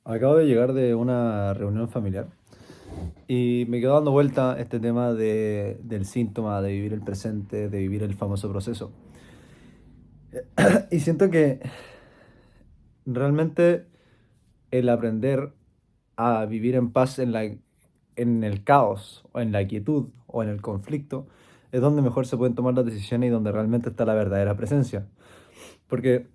Acabo de llegar de una reunión familiar y me quedo dando vuelta este tema del síntoma, de vivir el presente, de vivir el famoso proceso. Y siento que realmente el aprender a vivir en paz en el caos o en la quietud o en el conflicto es donde mejor se pueden tomar las decisiones y donde realmente está la verdadera presencia. Porque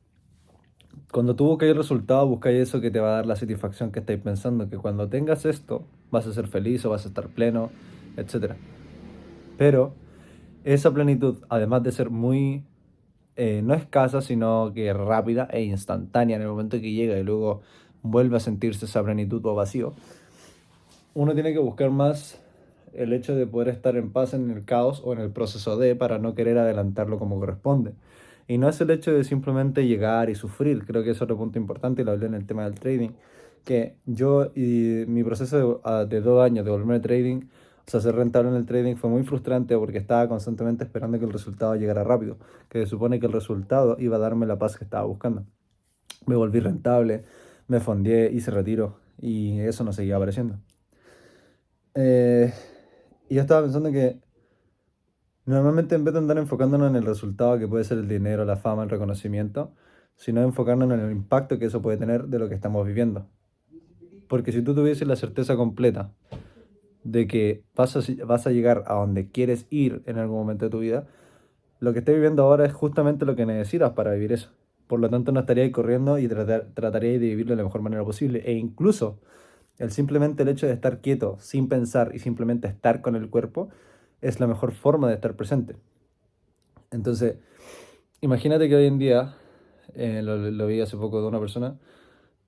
cuando tú buscas el resultado, buscas eso que te va a dar la satisfacción que estáis pensando, que cuando tengas esto vas a ser feliz o vas a estar pleno, etcétera. Pero esa plenitud, además de ser muy, no escasa, sino que rápida e instantánea en el momento que llega y luego vuelve a sentirse esa plenitud o vacío, uno tiene que buscar más el hecho de poder estar en paz en el caos o en el proceso de para no querer adelantarlo como corresponde. Y no es el hecho de simplemente llegar y sufrir, creo que es otro punto importante y lo hablé en el tema del trading, que yo y mi proceso de 2 años de volverme a trading, o sea, ser rentable en el trading fue muy frustrante porque estaba constantemente esperando que el resultado llegara rápido, que se supone que el resultado iba a darme la paz que estaba buscando. Me volví rentable, me fondeé, hice retiro y eso no seguía apareciendo. Eh, y yo estaba pensando que normalmente en vez de andar enfocándonos en el resultado que puede ser el dinero, la fama, el reconocimiento, sino enfocarnos en el impacto que eso puede tener de lo que estamos viviendo. Porque si tú tuvieses la certeza completa de que vas a llegar a donde quieres ir en algún momento de tu vida, lo que estás viviendo ahora es justamente lo que necesitas para vivir eso. Por lo tanto, no estaríais corriendo y trataríais de vivirlo de la mejor manera posible. E incluso simplemente el hecho de estar quieto, sin pensar y simplemente estar con el cuerpo, es la mejor forma de estar presente. Entonces, imagínate que hoy en día, lo vi hace poco de una persona,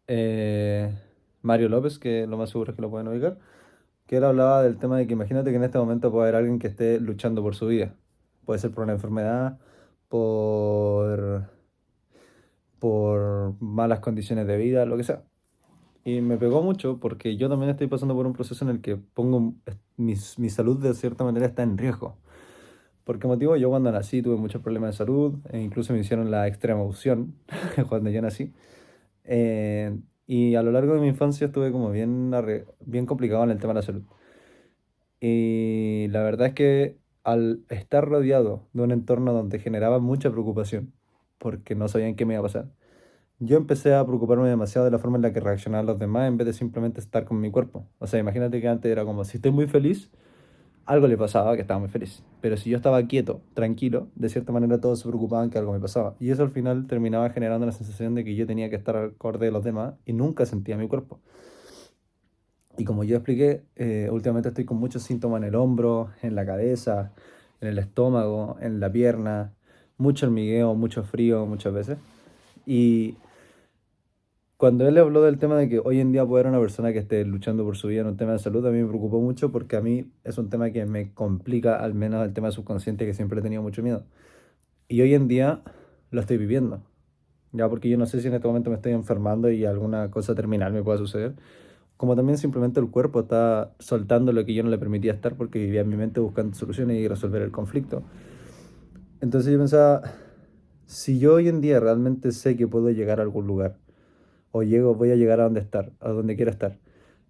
eh, Mario López, que lo más seguro es que lo pueden ubicar, que él hablaba del tema de que imagínate que en este momento puede haber alguien que esté luchando por su vida. Puede ser por una enfermedad, por, por malas condiciones de vida, lo que sea. Y me pegó mucho porque yo también estoy pasando por un proceso en el que mi salud de cierta manera está en riesgo. ¿Por qué motivo? Yo cuando nací tuve muchos problemas de salud, e incluso me hicieron la extrema unción cuando yo nací. Y a lo largo de mi infancia estuve como bien complicado en el tema de la salud. Y la verdad es que al estar rodeado de un entorno donde generaba mucha preocupación, porque no sabían qué me iba a pasar, yo empecé a preocuparme demasiado de la forma en la que reaccionaban los demás en vez de simplemente estar con mi cuerpo. O sea, imagínate que antes era como, si estoy muy feliz, algo le pasaba que estaba muy feliz. Pero si yo estaba quieto, tranquilo, de cierta manera todos se preocupaban que algo me pasaba. Y eso al final terminaba generando la sensación de que yo tenía que estar al acorde de los demás y nunca sentía mi cuerpo. Y como yo expliqué, últimamente estoy con muchos síntomas en el hombro, en la cabeza, en el estómago, en la pierna, mucho hormigueo, mucho frío muchas veces. Y cuando él habló del tema de que hoy en día puede haber una persona que esté luchando por su vida en un tema de salud, a mí me preocupó mucho porque a mí es un tema que me complica, al menos el tema subconsciente, que siempre he tenido mucho miedo. Y hoy en día lo estoy viviendo, ya porque yo no sé si en este momento me estoy enfermando y alguna cosa terminal me pueda suceder, como también simplemente el cuerpo está soltando lo que yo no le permitía estar porque vivía en mi mente buscando soluciones y resolver el conflicto. Entonces yo pensaba, si yo hoy en día realmente sé que puedo llegar a algún lugar, voy a llegar a donde quiera estar.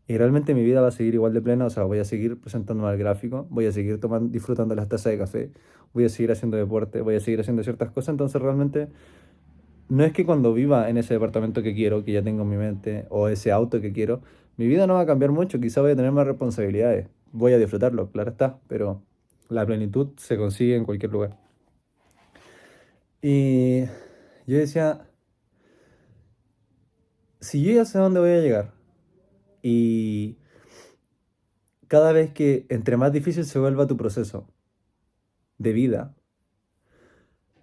Y realmente mi vida va a seguir igual de plena, o sea, voy a seguir presentándome al gráfico, voy a seguir disfrutando las tazas de café, voy a seguir haciendo deporte, voy a seguir haciendo ciertas cosas, entonces realmente no es que cuando viva en ese departamento que quiero, que ya tengo en mi mente, o ese auto que quiero, mi vida no va a cambiar mucho, quizá voy a tener más responsabilidades, voy a disfrutarlo, claro está, pero la plenitud se consigue en cualquier lugar. Y yo decía, si yo ya sé a dónde voy a llegar, y cada vez que entre más difícil se vuelva tu proceso de vida,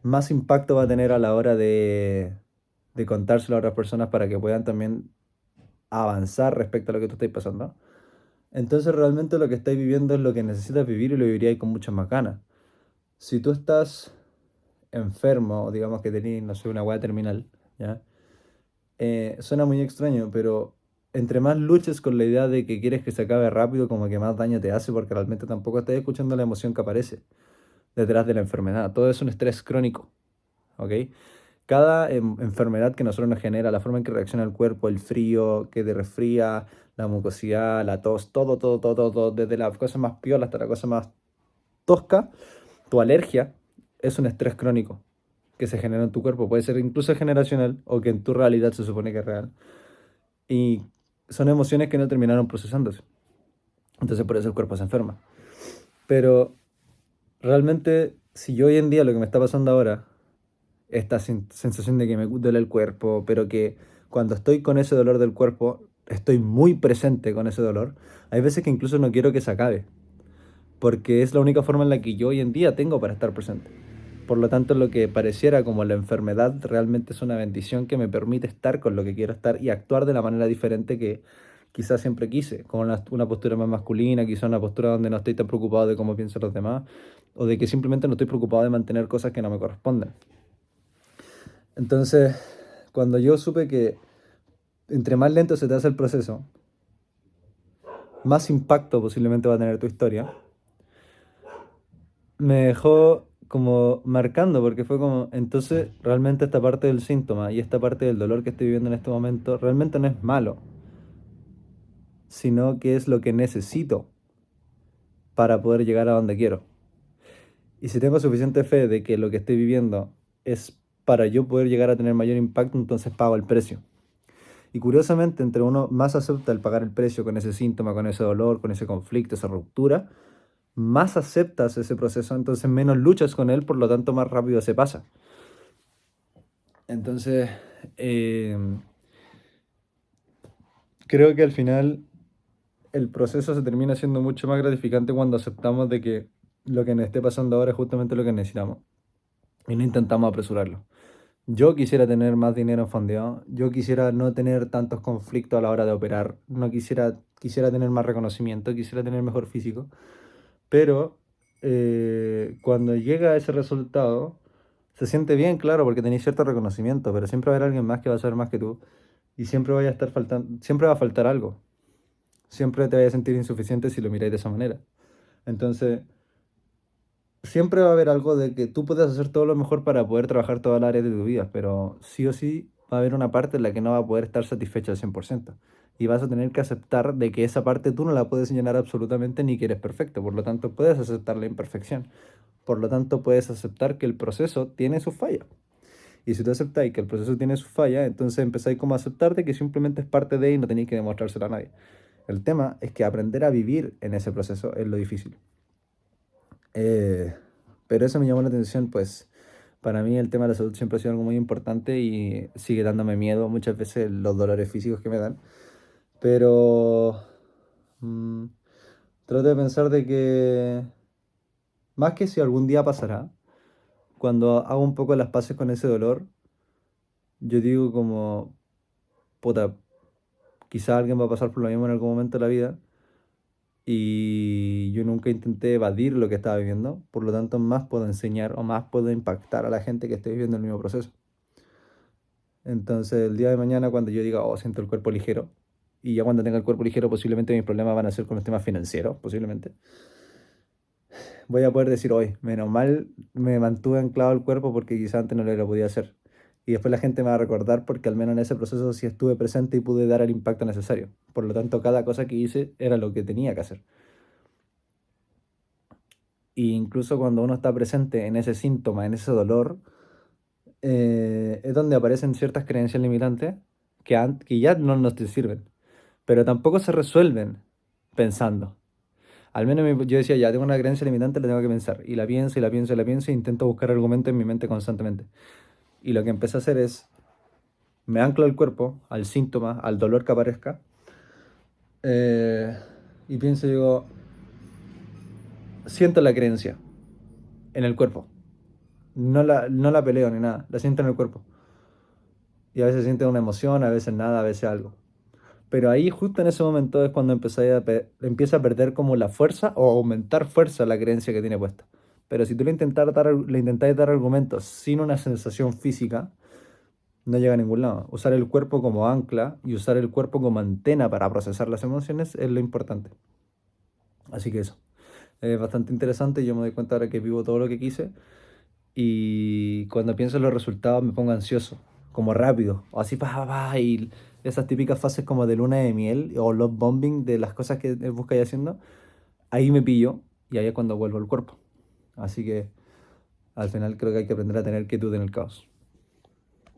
más impacto va a tener a la hora de contárselo a otras personas para que puedan también avanzar respecto a lo que tú estás pasando. Entonces realmente lo que estáis viviendo es lo que necesitas vivir y lo viviríais con muchas más ganas. Si tú estás enfermo, o digamos que tenés, no sé, una hueá terminal, ¿ya? Suena muy extraño, pero entre más luches con la idea de que quieres que se acabe rápido, como que más daño te hace, porque realmente tampoco estás escuchando la emoción que aparece detrás de la enfermedad. Todo es un estrés crónico, ¿ok? cada enfermedad que nosotros nos genera, la forma en que reacciona el cuerpo, el frío, que te resfría, la mucosidad, la tos, todo, desde la cosa más piola hasta la cosa más tosca, tu alergia es un estrés crónico que se genera en tu cuerpo. Puede ser incluso generacional o que en tu realidad se supone que es real. Y son emociones que no terminaron procesándose. Entonces por eso el cuerpo se enferma. Pero realmente, si yo hoy en día lo que me está pasando ahora, esta sensación de que me duele el cuerpo, pero que cuando estoy con ese dolor del cuerpo, estoy muy presente con ese dolor, hay veces que incluso no quiero que se acabe, porque es la única forma en la que yo hoy en día tengo para estar presente. Por lo tanto, lo que pareciera como la enfermedad realmente es una bendición que me permite estar con lo que quiero estar y actuar de la manera diferente que quizás siempre quise, con una postura más masculina, quizás una postura donde no estoy tan preocupado de cómo piensan los demás, o de que simplemente no estoy preocupado de mantener cosas que no me corresponden. Entonces, cuando yo supe que entre más lento se te hace el proceso, más impacto posiblemente va a tener tu historia, me dejó como marcando, porque fue como, entonces realmente esta parte del síntoma y esta parte del dolor que estoy viviendo en este momento realmente no es malo, sino que es lo que necesito para poder llegar a donde quiero. Y si tengo suficiente fe de que lo que estoy viviendo es para yo poder llegar a tener mayor impacto, entonces pago el precio. Y curiosamente, entre uno más acepta el pagar el precio con ese síntoma, con ese dolor, con ese conflicto, esa ruptura, más aceptas ese proceso, entonces menos luchas con él, por lo tanto más rápido se pasa. Entonces, eh, creo que al final el proceso se termina siendo mucho más gratificante cuando aceptamos de que lo que nos esté pasando ahora es justamente lo que necesitamos y no intentamos apresurarlo. Yo quisiera tener más dinero fondeado, yo quisiera no tener tantos conflictos a la hora de operar, no quisiera tener más reconocimiento, quisiera tener mejor físico, pero cuando llega ese resultado, se siente bien, claro, porque tenéis cierto reconocimiento, pero siempre va a haber alguien más que va a saber más que tú y siempre vaya a estar faltando, siempre va a faltar algo, siempre te vayas a sentir insuficiente si lo miráis de esa manera. Entonces, siempre va a haber algo de que tú puedes hacer todo lo mejor para poder trabajar todas las áreas de tu vida, pero sí o sí va a haber una parte en la que no va a poder estar satisfecha al 100%. Y vas a tener que aceptar de que esa parte tú no la puedes señalar absolutamente ni que eres perfecto. Por lo tanto, puedes aceptar la imperfección. Por lo tanto, puedes aceptar que el proceso tiene sus fallas. Y si tú aceptáis que el proceso tiene sus fallas, entonces empezáis como a aceptarte que simplemente es parte de y no tenéis que demostrárselo a nadie. El tema es que aprender a vivir en ese proceso es lo difícil. Eh, pero eso me llamó la atención, pues para mí el tema de la salud siempre ha sido algo muy importante y sigue dándome miedo muchas veces los dolores físicos que me dan. Pero mm, trato de pensar de que más que si algún día pasará, cuando hago un poco las paces con ese dolor, yo digo como, puta, quizá alguien va a pasar por lo mismo en algún momento de la vida y yo nunca intenté evadir lo que estaba viviendo, por lo tanto más puedo enseñar o más puedo impactar a la gente que esté viviendo el mismo proceso. Entonces el día de mañana cuando yo diga, oh, siento el cuerpo ligero, y ya cuando tenga el cuerpo ligero posiblemente mis problemas van a ser con los temas financieros, posiblemente, voy a poder decir, hoy, menos mal me mantuve anclado al cuerpo porque quizá antes no lo podía hacer. Y después la gente me va a recordar porque al menos en ese proceso sí estuve presente y pude dar el impacto necesario. Por lo tanto, cada cosa que hice era lo que tenía que hacer. Y incluso cuando uno está presente en ese síntoma, en ese dolor, es donde aparecen ciertas creencias limitantes que ya no nos te sirven, pero tampoco se resuelven pensando. Al menos yo decía, ya tengo una creencia limitante, la tengo que pensar. Y la pienso, y la pienso, y la pienso, e intento buscar argumentos en mi mente constantemente. Y lo que empecé a hacer es, me anclo al cuerpo, al síntoma, al dolor que aparezca, eh, y pienso, digo, siento la creencia en el cuerpo. No la peleo ni nada, la siento en el cuerpo. Y a veces siento una emoción, a veces nada, a veces algo. Pero ahí justo en ese momento es cuando empieza a perder como la fuerza o aumentar fuerza la creencia que tiene puesta. Pero si tú le intentas dar argumentos sin una sensación física, no llega a ningún lado. Usar el cuerpo como ancla y usar el cuerpo como antena para procesar las emociones es lo importante. Así que eso. Es bastante interesante. Yo me doy cuenta ahora que vivo todo lo que quise Y cuando pienso en los resultados me pongo ansioso, como rápido, o así y esas típicas fases como de luna de miel o love bombing de las cosas que buscáis haciendo, ahí me pillo y ahí es cuando vuelvo al cuerpo. Así que al final creo que hay que aprender a tener quietud en el caos.